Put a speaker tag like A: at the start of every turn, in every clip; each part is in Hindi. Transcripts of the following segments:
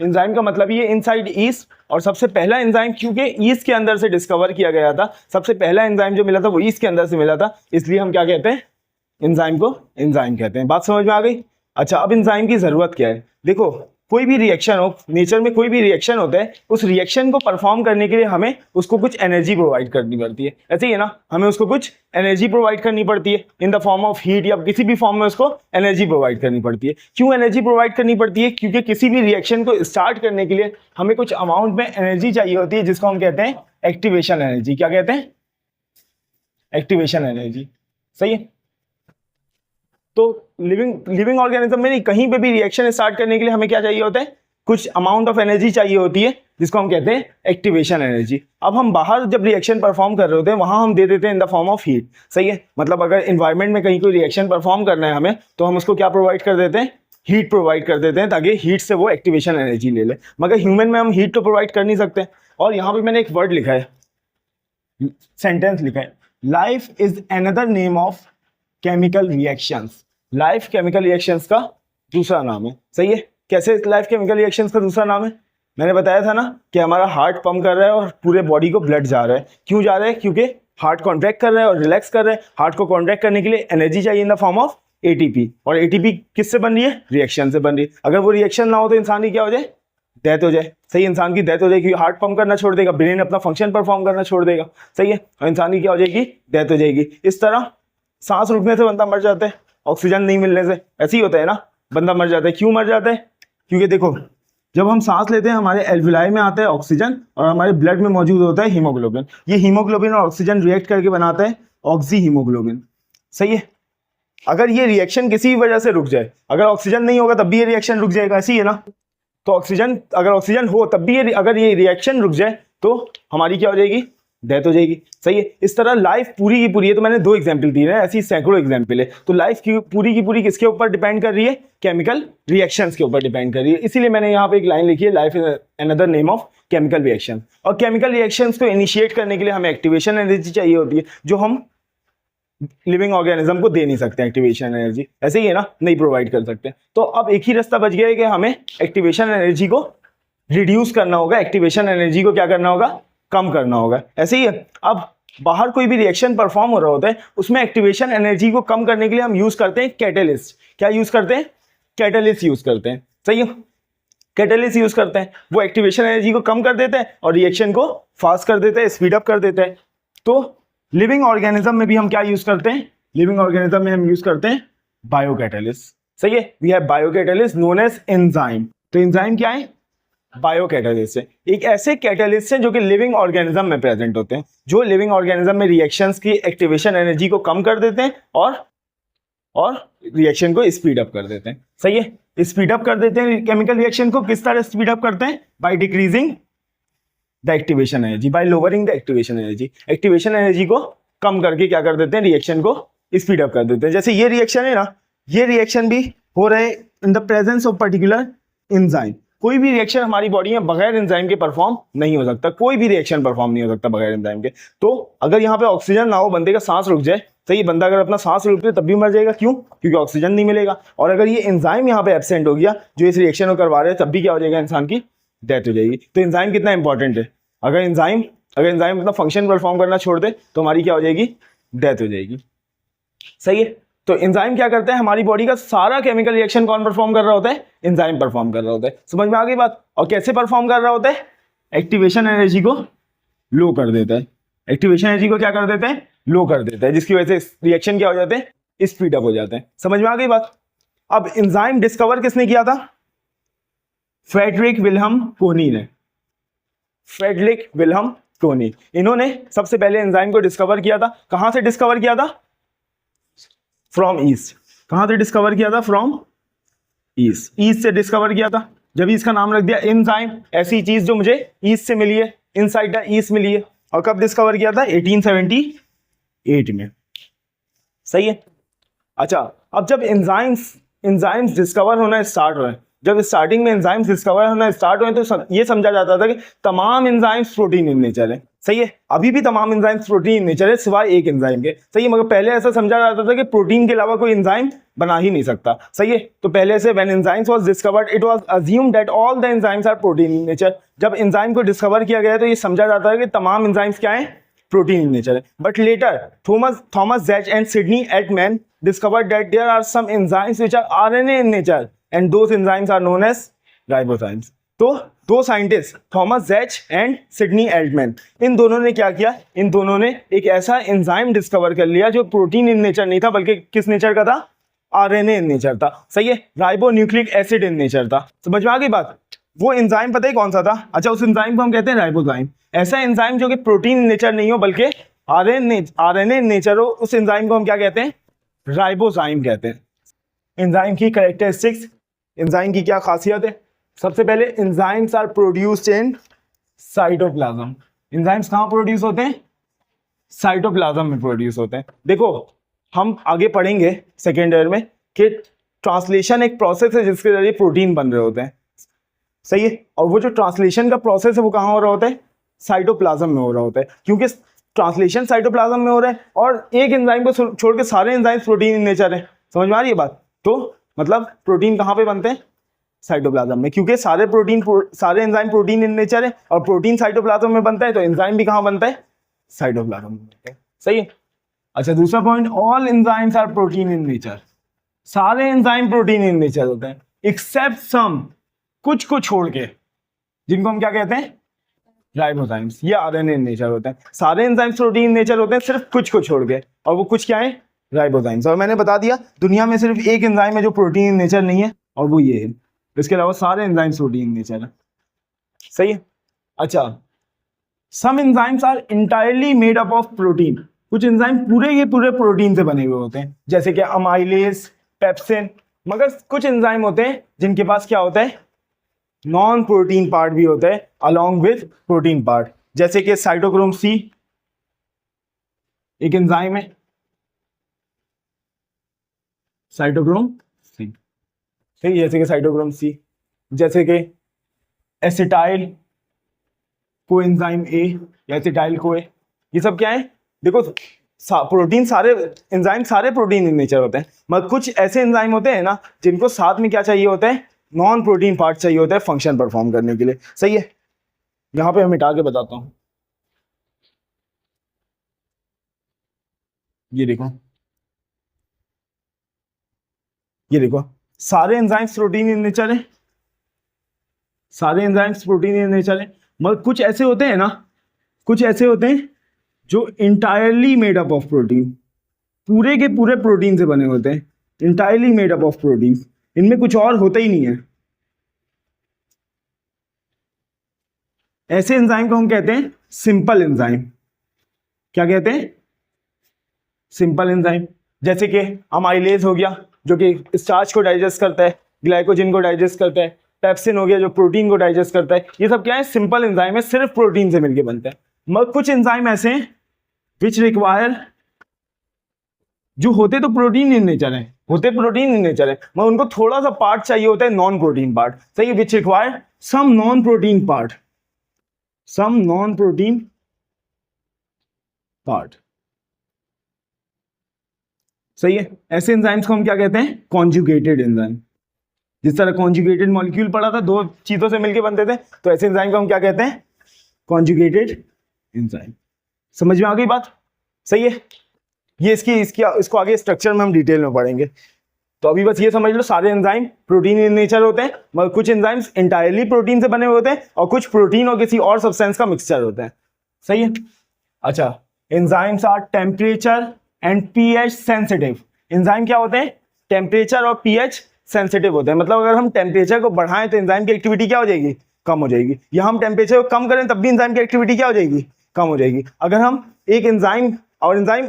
A: एंजाइम का मतलब ये इनसाइड ईस्ट, और सबसे पहला एंजाइम क्योंकि ईस्ट के अंदर से डिस्कवर किया गया था, सबसे पहला एंजाइम जो मिला था वो ईस्ट के अंदर से मिला था, इसलिए हम क्या कहते हैं, एंजाइम को एंजाइम कहते हैं। बात समझ में आ गई? अच्छा, अब एंजाइम की जरूरत क्या है? देखो, कोई भी रिएक्शन हो, नेचर में कोई भी रिएक्शन होता है, उस रिएक्शन को परफॉर्म करने के लिए हमें उसको कुछ एनर्जी प्रोवाइड करनी पड़ती है, ऐसे ही है ना, हमें उसको कुछ एनर्जी प्रोवाइड करनी पड़ती है in the form of heat, या किसी भी फॉर्म में उसको एनर्जी प्रोवाइड करनी पड़ती है। क्यों एनर्जी प्रोवाइड करनी पड़ती है? क्योंकि किसी भी रिएक्शन को स्टार्ट करने के लिए हमें कुछ अमाउंट में एनर्जी चाहिए होती है, जिसको हम कहते हैं एक्टिवेशन एनर्जी। क्या कहते हैं? Activation energy. सही है। तो लिविंग ऑर्गेनिज्म में नहीं, कहीं पे भी रिएक्शन स्टार्ट करने के लिए हमें क्या चाहिए होता है? कुछ अमाउंट ऑफ एनर्जी चाहिए होती है, जिसको हम कहते हैं एक्टिवेशन एनर्जी। अब हम बाहर जब रिएक्शन परफॉर्म कर रहे होते हैं, वहां हम दे देते हैं in the form of heat. सही है। मतलब अगर इन्वायरमेंट में कहीं कोई रिएक्शन परफॉर्म करना है हमें, तो हम उसको क्या प्रोवाइड कर देते हैं? हीट प्रोवाइड कर देते हैं, ताकि हीट से वो एक्टिवेशन एनर्जी ले ले। मगर ह्यूमन में हम हीट तो प्रोवाइड कर नहीं सकते। और यहाँ पे मैंने एक वर्ड लिखा है, सेंटेंस लिखा है, life is another name of chemical reactions. Life chemical reactions का दूसरा नाम है। सही है। कैसे लाइफ केमिकल रिएक्शंस का दूसरा नाम है? मैंने बताया था ना कि हमारा हार्ट पंप कर रहा है और पूरे बॉडी को ब्लड जा रहा है। क्यों जा रहा है? क्योंकि हार्ट कॉन्ट्रैक्ट कर रहा है और रिलैक्स कर रहा है। हार्ट को कॉन्ट्रैक्ट करने के लिए एनर्जी चाहिए in the form of ATP, और एटीपी किससे बन रही है? रिएक्शन से बन रही है। अगर वो रिएक्शन ना हो तो इंसान की क्या हो जाए? डेथ हो जाए। सही, इंसान की डेथ हो जाएगी, हार्ट पंप करना छोड़ देगा, ब्रेन अपना फंक्शन परफॉर्म करना छोड़ देगा। सही है। और इंसान की क्या हो जाएगी? डेथ हो जाएगी। इस तरह सांस रुकने से बंदा मर जाता है, ऑक्सीजन नहीं मिलने से। ऐसे ही होता है ना, बंदा मर जाता है। क्यों मर जाता है? क्योंकि देखो, जब हम सांस लेते हैं हमारे एल्विलाई में आता है ऑक्सीजन, और हमारे ब्लड में मौजूद होता है हीमोग्लोबिन। ये हीमोग्लोबिन और ऑक्सीजन रिएक्ट करके बनाता है ऑक्सी हीमोग्लोबिन। सही है। अगर ये रिएक्शन किसी भी वजह से रुक जाए, अगर ऑक्सीजन नहीं होगा तब भी ये रिएक्शन रुक जाएगा, ऐसी है ना। तो ऑक्सीजन, अगर ऑक्सीजन हो तब भी ये, अगर ये रिएक्शन रुक जाए तो हमारी क्या हो जाएगी? डेथ हो जाएगी। सही है। इस तरह लाइफ पूरी की पूरी है, तो मैंने 2 एग्जांपल दिए हैं, ऐसी सैकड़ों एग्जांपल है। तो लाइफ की पूरी किसके ऊपर डिपेंड कर रही है? केमिकल रिएक्शंस के ऊपर डिपेंड कर रही है। इसीलिए मैंने यहाँ पे एक लाइन लिखी है, life is another name of chemical reaction. और केमिकल रिएक्शंस को इनिशिएट करने के लिए हमें एक्टिवेशन एनर्जी चाहिए होती है, जो हम लिविंग ऑर्गेनिज्म को दे नहीं सकते। एक्टिवेशन एनर्जी ऐसे ही है ना, नहीं प्रोवाइड कर सकते। तो अब एक ही रास्ता बच गया है कि हमें एक्टिवेशन एनर्जी को रिड्यूस करना होगा, एक्टिवेशन एनर्जी को क्या करना होगा? कम करना होगा। ऐसे ही है। अब बाहर कोई भी रिएक्शन परफॉर्म हो रहा होता है, उसमें एक्टिवेशन एनर्जी को कम करने के लिए हम यूज करते हैं कैटलिस्ट। क्या यूज करते हैं? कैटलिस्ट यूज करते हैं। सही है। कैटलिस्ट यूज करते हैं, वो एक्टिवेशन एनर्जी को कम कर देते हैं और रिएक्शन को फास्ट कर देते हैं, स्पीड अप कर देते हैं। तो लिविंग ऑर्गेनिज्म में भी हम क्या यूज करते हैं? लिविंग ऑर्गेनिज्म में हम यूज करते हैं बायोकैटलिस्ट। सही है। We have biocatalyst known as enzyme. तो एंजाइम क्या है? बायोकैटलिस्ट है। एक ऐसे कैटलिस्ट है जो कि लिविंग ऑर्गेनिज्म में प्रेजेंट होते हैं, जो लिविंग ऑर्गेनिज्म में रिएक्शंस की एक्टिवेशन एनर्जी को कम कर देते हैं और रिएक्शन को स्पीड अप कर देते हैं। सही है। स्पीड अप कर देते हैं केमिकल रिएक्शन को। किस तरह स्पीड अप करते हैं? By decreasing the activation energy, bye lowering the activation energy. Activation energy को कम करके क्या कर देते हैं? रिएक्शन को स्पीड अप कर देते हैं। जैसे ये रिएक्शन है ना, ये रिएक्शन भी हो रहे in the presence of particular enzyme. कोई भी रिएक्शन हमारी बॉडी में बगैर एंजाइम के परफॉर्म नहीं हो सकता। कोई भी रिएक्शन परफॉर्म नहीं हो सकता बगैर एंजाइम के। तो अगर यहाँ पे ऑक्सीजन ना हो, बंदे का सांस रुक जाए, तो ये बंदा अगर अपना सांस रुक जाए तब भी मर जाएगा। क्यों? क्योंकि ऑक्सीजन नहीं मिलेगा। और अगर ये एंजाइम यहाँ पे एब्सेंट हो गया जो इस रिएक्शन को करवा रहे हैं, तब भी क्या हो जाएगा? इंसान की डेथ हो जाएगी। तो एंजाइम कितना इंपॉर्टेंट है। अगर एंजाइम अपना फंक्शन परफॉर्म करना छोड़ दे तो हमारी क्या हो जाएगी? डेथ हो जाएगी। सही है। तो एंजाइम क्या करते हैं? हमारी बॉडी का सारा केमिकल रिएक्शन कौन परफॉर्म कर रहा होता है? एंजाइम परफॉर्म कर रहा होता है। समझ में आ गई बात? और कैसे परफॉर्म कर रहा होता है? एक्टिवेशन एनर्जी को लो कर देता है। एक्टिवेशन एनर्जी को क्या कर देते हैं? लो कर देता है, जिसकी वजह से रिएक्शन क्या हो जाते हैं? स्पीड अप हो जाते हैं। समझ में आ गई बात? अब एंजाइम डिस्कवर किसने किया था? फ्रेडरिक विल्हम कोनी ने। फ्रेडरिक विल्हम कोनी, इन्होंने सबसे पहले एंजाइम को डिस्कवर किया था। कहां से डिस्कवर किया था? From east. कहां से डिस्कवर किया था? From east. ईस्ट से डिस्कवर किया था। जब इसका नाम रख दिया एंजाइम, ऐसी चीज जो मुझे ईस्ट से मिली है, इनसाइड द ईस्ट मिली है। और कब डिस्कवर किया था? 1878 में। सही है। अच्छा, अब जब एंजाइम्स डिस्कवर होना स्टार्ट हुए जब स्टार्टिंग में एंजाइम्स डिस्कवर होना स्टार्ट हुए तो ये समझा जाता था कि तमाम एंजाइम्स प्रोटीन इन नेचर है, सही है। अभी भी तमाम एंजाइम्स प्रोटीन इन नेचर है सिवाय एक एंजाइम के, सही है। मगर पहले ऐसा समझा जाता था कि प्रोटीन के अलावा कोई एंजाइम बना ही नहीं सकता, सही है। तो पहले से when enzymes was discovered it was assumed that all the enzymes are protein in nature. जब एंजाइम को डिस्कवर किया गया तो ये समझा जाता है कि तमाम एंजाइम्स क्या है, प्रोटीन इन नेचर है। But later Thomas Cech and Sidney Altman discovered that there are some enzymes which are RNA in nature and those enzymes are known as ribozymes। तो दो scientist Thomas Cech and Sidney Altman, इन दोनों ने क्या किया, इन दोनों ने एक ऐसा एंजाइम डिस्कवर कर लिया जो प्रोटीन इन नेचर नहीं था बल्कि किस नेचर का था, आरएनए इन नेचर था, सही है। Ribo nucleic acid in nature था। समझ में आ गई बात। वो एंजाइम पता है कौन सा था, अच्छा उस एंजाइम को हम कहते हैं राइबोजाइम। ऐसा एंजाइम जो कि प्रोटीन इन नेचर नहीं हो बल्कि आरएनए इन नेचर हो, उस एंजाइम को हम क्या कहते हैं, राइबोजाइम कहते हैं। एंजाइम की कैरेक्टरिस्टिक्स, एंजाइम की क्या खासियत है। सबसे पहले enzymes are produced in cytoplasm. Enzymes कहाँ प्रोड्यूस होते हैं, साइटोप्लाज्म में प्रोड्यूस होते हैं। देखो हम आगे पढ़ेंगे सेकेंड ईयर में कि ट्रांसलेशन एक प्रोसेस है जिसके जरिए प्रोटीन बन रहे होते हैं, सही है। और वो जो ट्रांसलेशन का प्रोसेस है वो कहाँ हो रहा होता है, साइटोप्लाज्म में हो रहा होता है, क्योंकि ट्रांसलेशन साइटोप्लाज्म में हो रहा है और एक एंजाइम को छोड़ के सारे एंजाइम्स प्रोटीन इन नेचर है। समझ में आ रही है बात। तो मतलब प्रोटीन कहाँ पे बनते हैं, साइटोप्लाज्म में, क्योंकि सारे एंजाइम प्रोटीन इन नेचर है और प्रोटीन साइटोप्लाज्म में बनता है तो एंजाइम भी कहाँ बनता है, साइटोप्लाज्म में, सही है। अच्छा दूसरा point, all enzymes are protein in nature. सारे एंजाइम प्रोटीन इन नेचर होते हैं एक्सेप्ट सम, कुछ को छोड़ के, जिनको हम क्या कहते हैं, राइबोजाइम्स। ये आरएनए इन नेचर होते हैं। सारे एंजाइम्स प्रोटीन इन नेचर होते हैं सिर्फ कुछ को छोड़ के, और वो कुछ क्या है, राइबोजाइम्स। और मैंने बता दिया दुनिया में सिर्फ एक एंजाइम है जो प्रोटीन इन नेचर नहीं है और वो ये है। इसके अलावा सारे एंजाइम्स प्रोटीन इन नेचर है, सही है। अच्छा some enzymes are entirely made up of protein. कुछ एंजाइम पूरे के पूरे प्रोटीन से बने हुए होते हैं, जैसे कि अमाइलेज, पेप्सिन। मगर कुछ एंजाइम होते हैं जिनके पास क्या होता है, नॉन प्रोटीन पार्ट भी होता है अलॉन्ग विथ प्रोटीन पार्ट, जैसे कि साइटोक्रोम सी एक एंजाइम है, साइटोक्रोम सी, ठीक, जैसे कि साइटोक्रोम सी, जैसे कि एसिटाइल कोएंजाइम ए या एसिटाइल कोए, ये सब क्या है। देखो प्रोटीन सारे एंजाइम सारे प्रोटीन इन नेचर होते हैं, मगर कुछ ऐसे एंजाइम होते हैं ना जिनको साथ में क्या चाहिए होता है, नॉन प्रोटीन पार्ट चाहिए होता है फंक्शन परफॉर्म करने के लिए, सही है। यहां पे मैं मिटा के बताता हूं, ये देखो सारे एंजाइम्स प्रोटीन इन नेचर है, सारे एंजाइम्स प्रोटीन इन नेचर है, मगर कुछ ऐसे होते हैं ना, कुछ ऐसे होते हैं जो entirely made up of protein, पूरे के पूरे प्रोटीन से बने होते हैं, entirely made up of protein, इनमें कुछ और होता ही नहीं है। ऐसे एंजाइम को हम कहते हैं सिंपल एंजाइम। क्या कहते हैं, सिंपल एंजाइम। जैसे कि अमाइलेज हो गया जो कि स्टार्च को डाइजेस्ट करता है, ग्लाइकोजन को डाइजेस्ट करता है, पेप्सिन हो गया जो प्रोटीन को डाइजेस्ट करता है। ये सब क्या है, सिंपल एंजाइम है, सिर्फ प्रोटीन से मिलकर बनते हैं। मगर कुछ एंजाइम ऐसे हैं विच रिक्वायर, जो होते तो प्रोटीन इन नेचर है, होते प्रोटीन इन नेचर है, मगर उनको थोड़ा सा पार्ट चाहिए होता है नॉन प्रोटीन पार्ट, सही है। Which require some non protein part, some non protein part, सही है। ऐसे एंजाइम्स को हम क्या कहते हैं, कॉन्जुगेटेड एंजाइम। जिस तरह कॉन्जुगेटेड मॉलिक्यूल पढ़ा था, दो चीजों से मिलकर बनते थे, तो ऐसे एंजाइम को हम क्या कहते हैं, कॉन्जुगेटेड एंजाइम। समझ में आ गई बात, सही है। ये इसको आगे स्ट्रक्चर में हम डिटेल में पढ़ेंगे। तो अभी बस ये समझ लो सारे एंजाइम प्रोटीन इन नेचर होते हैं, मगर कुछ एंजाइम्स इंटायरली प्रोटीन से बने हुए होते हैं और कुछ प्रोटीन और किसी और सब्सटेंस का मिक्सचर होता है, सही है। अच्छा enzymes are temperature and pH sensitive. Enzyme क्या होते हैं, टेम्परेचर और पीएच सेंसिटिव होते हैं। मतलब अगर हम टेम्परेचर को बढ़ाएं तो एंजाइम की एक्टिविटी क्या हो जाएगी, कम हो जाएगी, या हम टेम्परेचर को कम करें तब भी एंजाइम की एक्टिविटी क्या हो जाएगी, कम हो जाएगी। अगर हम एक एंजाइम, और एंजाइम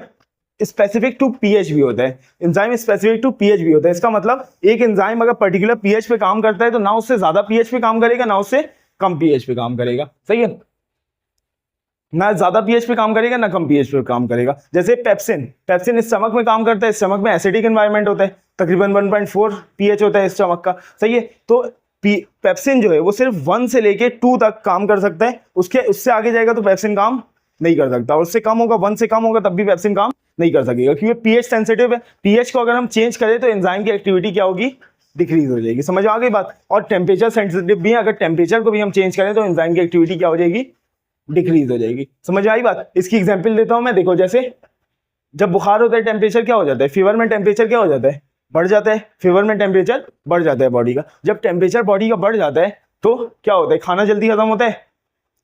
A: स्पेसिफिक टू पीएच भी होता है, एंजाइम स्पेसिफिक टू पीएच भी होता है। इसका मतलब एक एंजाइम अगर पर्टिकुलर पीएच पे काम करता है तो ना उससे ज्यादा पीएच पे काम करेगा ना उससे कम पीएच पे काम करेगा, सही है। ना ज्यादा पीएच पे काम करेगा ना कम पीएच पे काम करेगा। जैसे पेप्सिन स्टमक में काम करता है, स्टमक में एसिडिक एनवायरनमेंट होता है, तकरीबन 1.4 पीएच होता है स्टमक का, सही है। तो पेप्सिन जो है वो सिर्फ 1 से लेके 2 तक काम कर सकता है, उससे आगे जाएगा तो पेप्सिन काम नहीं कर सकता, और उससे कम होगा, 1 से कम होगा तब भी पेप्सिन काम नहीं कर सकेगा, क्योंकि पीएच सेंसिटिव है। पीएच को अगर हम चेंज करें तो एंजाइम की एक्टिविटी क्या होगी, डिक्रीज हो जाएगी। समझ आ गई बात। और टेम्परेचर सेंसिटिव भी है, अगर टेम्परेचर को भी हम चेंज करें तो एंजाइम की एक्टिविटी क्या हो जाएगी, डिक्रीज हो जाएगी। समझ आई बात। इसकी एग्जांपल देता हूं मैं। देखो जैसे जब बुखार होता है टेम्परेचर क्या हो जाता है, फीवर में टेम्परेचर क्या हो जाता है, बढ़ जाता है। फीवर में टेम्परेचर बढ़ जाता है बॉडी का। जब टेम्परेचर बॉडी का बढ़ जाता है तो क्या होता है, खाना जल्दी खत्म होता है,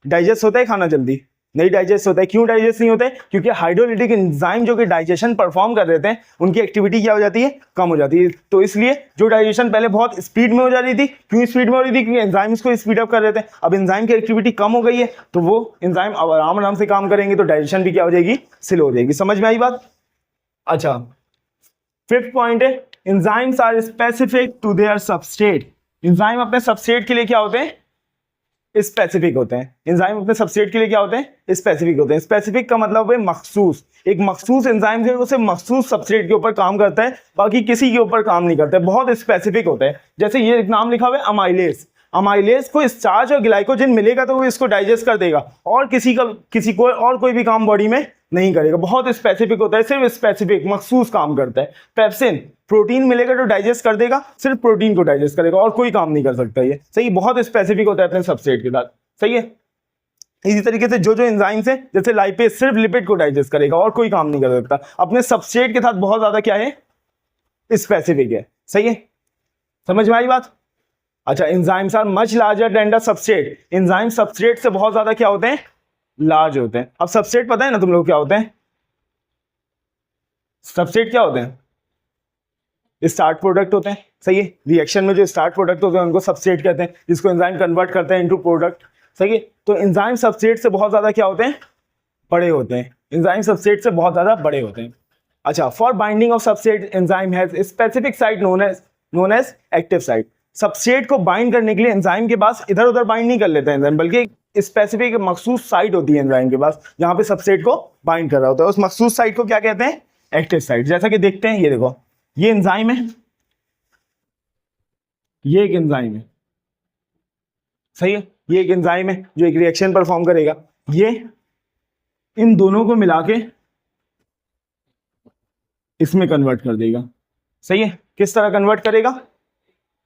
A: डाइजेस्ट होता है खाना जल्दी नहीं डाइजेस्ट होता है। क्यों डाइजेस्ट नहीं होता है, क्योंकि हाइड्रोलिटिक एंजाइम जो कि डाइजेशन परफॉर्म कर रहे थे उनकी एक्टिविटी क्या हो जाती है, कम हो जाती है। तो इसलिए जो डाइजेशन पहले बहुत स्पीड में हो जा रही थी, क्यों स्पीड में हो रही थी, क्योंकि एंजाइम इसको स्पीड अप कर रहे थे। अब एंजाइम की एक्टिविटी कम हो गई है तो वो एंजाइम अब आराम आराम से काम करेंगे तो डाइजेशन भी क्या हो जाएगी, स्लो हो जाएगी। समझ में आई बात। अच्छा, 5th पॉइंट है enzymes are specific to their substrate. Enzyme अपने सबस्ट्रेट के लिए क्या होते हैं, स्पेसिफिक होते हैं। एंजाइम अपने सबस्ट्रेट के लिए क्या होते हैं, स्पेसिफिक होते हैं। स्पेसिफिक का मतलब है मखसूस। एक मखसूस एंजाइम जो है उसे मखसूस सबस्ट्रेट के ऊपर काम करता है, बाकी किसी के ऊपर काम नहीं करता है, बहुत स्पेसिफिक होता है। जैसे ये एक नाम लिखा हुआ है अमाइलेज। अमाइलेज को स्टार्च और ग्लाइकोजन मिलेगा तो वो इसको डाइजेस्ट कर देगा, और किसी को और कोई भी काम बॉडी में नहीं करेगा। बहुत स्पेसिफिक होता है, सिर्फ स्पेसिफिक मखसूस काम करता है। पेप्सिन, प्रोटीन मिलेगा तो डाइजेस्ट कर देगा, सिर्फ प्रोटीन को डाइजेस्ट करेगा और कोई काम नहीं कर सकता। ये सही, बहुत स्पेसिफिक होता है अपने सबस्ट्रेट के साथ। सही है। इसी तरीके से जो एंजाइम्स है जैसे लाइपेज सिर्फ लिपिड को डाइजेस्ट करेगा और कोई काम नहीं कर सकता, अपने सबस्ट्रेट के साथ बहुत ज्यादा क्या है, स्पेसिफिक है। सही है, समझ में आई बात। अच्छा, enzymes are much larger than the substrate. Enzyme substrate से बहुत ज्यादा क्या होते हैं, लार्ज होते हैं। अब सबस्ट्रेट पता है ना तुम लोग क्या होते हैं, सबस्ट्रेट क्या होते हैं, स्टार्ट प्रोडक्ट होते हैं। सही है, रिएक्शन में जो स्टार्ट प्रोडक्ट होते हैं उनको सबस्ट्रेट कहते हैं, जिसको एंजाइम कन्वर्ट करते हैं इनटू प्रोडक्ट। सही है, तो एंजाइम सबस्ट्रेट से बहुत ज्यादा क्या होते हैं, बड़े होते हैं। एंजाइम सबस्ट्रेट से बहुत ज्यादा बड़े होते हैं। अच्छा, for binding of substrate enzyme has specific site known as active site. Substrate को बाइंड करने के लिए एंजाइम के पास इधर उधर बाइंड नहीं कर लेते हैं एंजाइम, बल्कि स्पेसिफिक मखसूस साइट होती है एंजाइम के पास जहां पे सबस्ट्रेट को बाइंड कर रहा होता है। उस मखसूस साइट को क्या कहते हैं, एक्टिव साइट। जैसा कि देखते हैं, ये देखो, ये एंजाइम है, ये एक एंजाइम है। सही है, ये एक एंजाइम है जो एक रिएक्शन परफॉर्म करेगा। ये इन दोनों को मिला के इसमें कन्वर्ट कर देगा। सही है, किस तरह कन्वर्ट करेगा,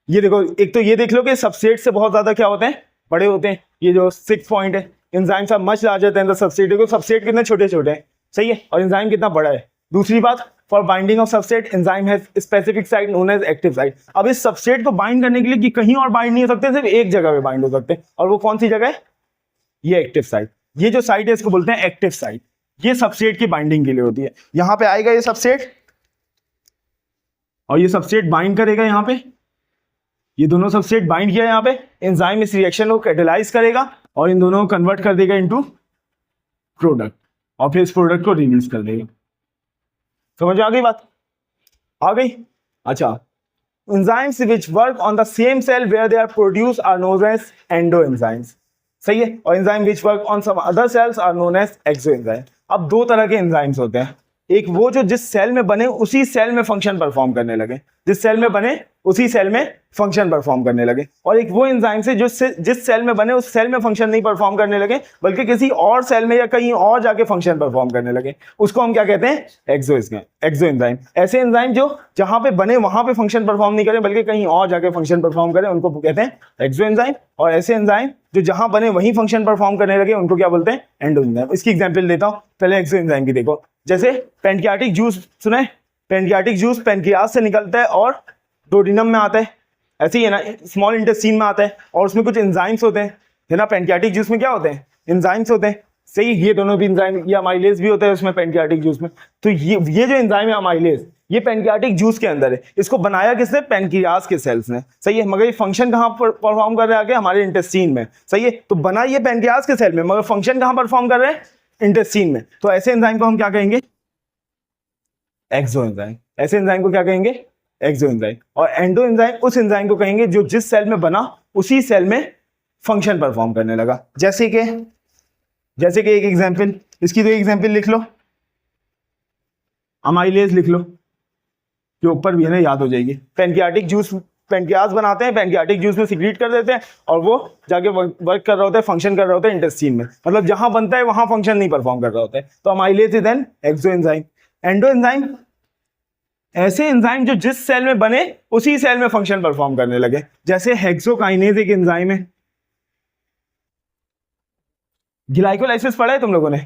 A: ये देखो, एक तो ये देख लो कि सबस्ट्रेट से बहुत ज्यादा क्या होते हैं, बड़े होते हैं। ये जो 6th पॉइंट है, enzymes are much larger than the substrate. देखो सबस्ट्रेट कितने छोटे छोटे हैं। सही है, और एंजाइम कितना बड़ा है। दूसरी बात, for binding of substrate enzyme has specific site known as active site. अब इस सबस्ट्रेट को बाइंड करने के लिए कि कहीं और बाइंड नहीं हो सकते, सिर्फ एक जगह पे बाइंड हो सकते हैं, और वो कौन सी जगह है, ये एक्टिव साइट। ये जो साइट है इसको बोलते हैं एक्टिव साइट। ये सबस्ट्रेट की बाइंडिंग के लिए होती है। यहां पे आएगा ये सबस्ट्रेट और ये सबस्ट्रेट बाइंड करेगा यहाँ पे, ये दोनों सबस्ट्रेट बाइंड किया यहाँ पे। एंजाइम इस रिएक्शन को कैटेलाइज करेगा और इन दोनों को कन्वर्ट कर देगा इनटू प्रोडक्ट, और फिर इस प्रोडक्ट को रिलीज कर देगा। समझ आ गई बात, आ गई। अच्छा, enzymes which work on the same cell where they are produce are known as endo enzymes. सही है, और enzyme which work on some other cells are known as exo enzyme. अब दो तरह के एंजाइम्स होते हैं, एक वो जो जिस सेल में बने उसी सेल में फंक्शन परफॉर्म करने लगे, जिस सेल में बने उसी सेल में फंक्शन परफॉर्म करने लगे, और एक वो एंजाइम से जो जिस सेल में बने उस सेल में फंक्शन नहीं परफॉर्म करने लगे, बल्कि किसी और सेल में या कहीं और जाके फंक्शन परफॉर्म करने लगे। उसको हम क्या कहते हैं, एक्सो एंजाइम। ऐसे एंजाइम जो जहां पे बने वहां पे फंक्शन परफॉर्म नहीं करें, बल्कि कहीं और जाके फंक्शन परफॉर्म करें, उनको कहते हैं एक्सो एंजाइम। और ऐसे एंजाइम जो जहां बने वहीं फंक्शन परफॉर्म करने लगे, उनको क्या बोलते हैं, एंडो एंजाइम। इसकी एग्जाम्पल देता हूं, पहले एक्सो एंजाइम की देखो। जैसे पैनक्रियाटिक जूस सुने, पैनक्रियाटिक जूस पैनक्रियाज से निकलता है और डोडिनम में आता है, ऐसे ही है ना, स्मॉल इंटेस्टाइन में आता है, और उसमें कुछ एंजाइम्स होते हैं, है ना। पैनक्रियाटिक जूस में क्या होते हैं, एंजाइम्स होते हैं। सही, ये दोनों भी एंजाइम, ये अमाइलेज भी होता है उसमें पैनक्रियाटिक जूस में। तो ये जो एंजाइम है अमाइलेज, ये पैनक्रियाटिक जूस के अंदर है। इसको बनाया किसने, पैनक्रियाज के सेल्स ने। सही है, मगर ये फंक्शन कहाँ पर परफॉर्म कर रहे हैं, आगे हमारे इंटेस्टाइन में। सही है, तो बना ये पैनक्रियाज के सेल में, मगर फंक्शन कहाँ परफॉर्म कर रहे हैं, इंटेस्टाइन में। तो ऐसे एंजाइम को हम क्या कहेंगे, एक्सो एंजाइम। ऐसे एंजाइम को क्या कहेंगे, एक्सो एंजाइम। और एंडो एंजाइम उस एंजाइम को कहेंगे जो जिस सेल में बना उसी सेल में फंक्शन परफॉर्म करने लगा। जैसे कि एक एग्जांपल, इसकी तो एग्जांपल लिख लो, अमाइलेज लिख लो, जो ऊपर भी है ना, याद हो जाएगी। पैनक्रियाटिक जूस पेनक्रियाज बनाते हैं, पेनक्रियाटिक जूस में सिक्रीट कर देते हैं और वो जाके वर्क कर रहा होता है, फंक्शन कर रहा होता है इंटेस्टाइन में, मतलब जहां बनता है वहां फंक्शन नहीं परफॉर्म कर रहा होता है। तो amylase is an exo enzyme. Endo enzyme ऐसे एंजाइम जो जिस सेल में बने उसी सेल में फंक्शन परफॉर्म करने लगे, जैसे हेक्सोकाइनेज एक एंजाइम है। ग्लाइकोलाइसिस पढ़ा है तुम लोगों ने?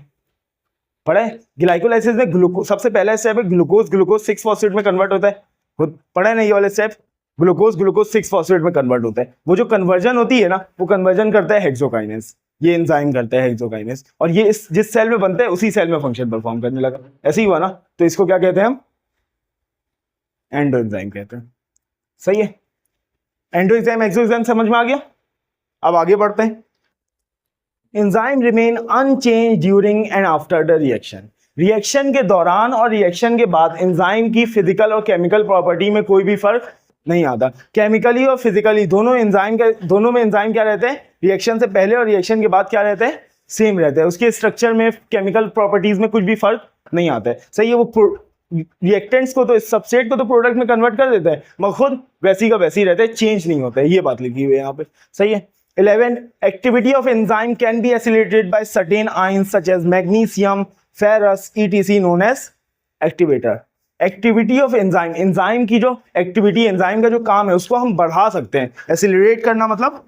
A: पढ़ा है? ग्लाइकोलाइसिस में ग्लूकोज सबसे पहला स्टेप है, ग्लूकोज 6 फॉस्फेट में कन्वर्ट होता है। पढ़ा है ना ये वाले स्टेप? ग्लूकोज 6 फॉस्फेट में कन्वर्ट होता है। वो जो कन्वर्जन होती है ना, वो कन्वर्जन करता है हेक्सोकाइनेज, ये एंजाइम करता है हेक्सोकाइनेज, और ये जिस सेल में बनता है उसी सेल में फंक्शन परफॉर्म करने लगा। ऐसे ही हुआ ना, तो इसको क्या कहते हैं हम? एंडो एंजाइम कहते हैं। सही है, एंडो एंजाइम एक्सो एंजाइम समझ में आ गया। अब आगे बढ़ते हैं। Enzyme remain unchange during and after the reaction. Reaction के दौरान और रिएक्शन के बाद एंजाइम की फिजिकल और केमिकल प्रॉपर्टी में कोई भी फर्क नहीं आता। केमिकली और फिजिकली दोनों में एंजाइम क्या रहते हैं? रिएक्शन से पहले और रिएक्शन के बाद क्या रहते हैं? सेम रहते हैं। उसके स्ट्रक्चर में, केमिकल प्रॉपर्टीज में कुछ भी फर्क नहीं आता है। सही है, वो रिएक्टेंट्स को तो, सब्सट्रेट को तो प्रोडक्ट में कन्वर्ट कर देता है, मगर खुद वैसी का वैसी रहता है, चेंज नहीं होता है। ये बात लिखी हुई है यहाँ पे। सही है। 11 activity of enzyme can be accelerated by certain ions such as magnesium, ferrous, ETC known as activator. Activity of enzyme, enzyme की जो एक्टिविटी, एंजाइम का जो काम है उसको हम बढ़ा सकते हैं। एसिलेट करना मतलब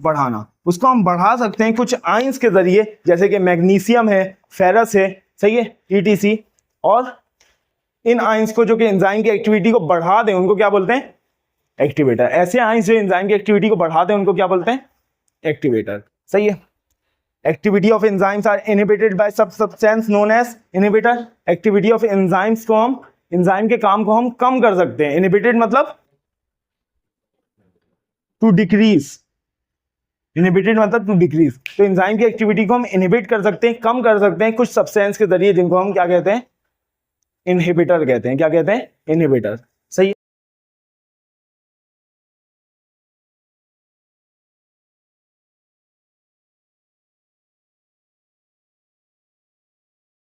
A: बढ़ाना, उसको हम बढ़ा सकते हैं कुछ आयंस के जरिए, जैसे कि मैग्नीशियम है, फेरस है, सही है, ETC। और इन आयंस को जो कि एंजाइम की एक्टिविटी को बढ़ा दें उनको क्या बोलते हैं? एक्टिवेटर। ऐसे आयंस जो एंजाइम की एक्टिविटी को बढ़ा दें उनको क्या बोलते हैं? एक्टिवेटर। सही है। Activity of enzymes are inhibited by substance known as inhibitor. Activity of enzymes को हम, एंजाइम के काम को हम कम कर सकते हैं। इनहिबिटेड मतलब टू डिक्रीज, इनहिबिटेड मतलब टू डिक्रीज। तो एंजाइम की एक्टिविटी को हम इनहिबिट कर सकते हैं, कम कर सकते हैं कुछ सब्सटेंस के जरिए, जिनको हम क्या कहते हैं? इनहिबिटर कहते हैं। क्या कहते हैं? इनहिबिटर।